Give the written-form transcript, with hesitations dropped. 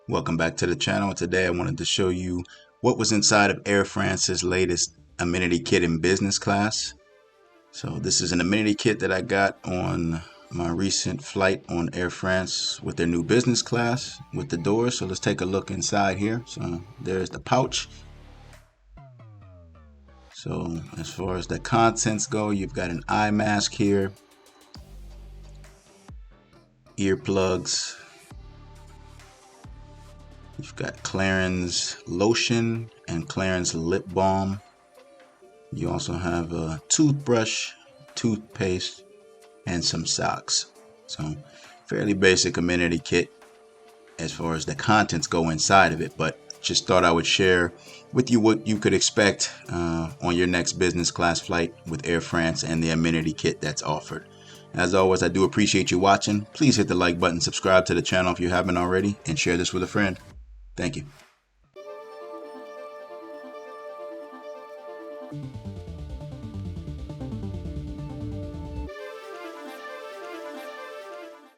Welcome back to the channel. Today I wanted to show you what was inside of Air France's latest amenity kit in business class. So this is an amenity kit that I got on my recent flight on Air France with their new business class with the doors. So let's take a look inside here. So there's the pouch. So as far as the contents go, you've got an eye mask here, earplugs. You've got Clarins lotion and Clarins lip balm. You also have a toothbrush, toothpaste, and some socks. So fairly basic amenity kit as far as the contents go inside of it, but just thought I would share with you what you could expect on your next business class flight with Air France and the amenity kit that's offered. As always, I do appreciate you watching. Please hit the like button, subscribe to the channel if you haven't already, and share this with a friend. Thank you.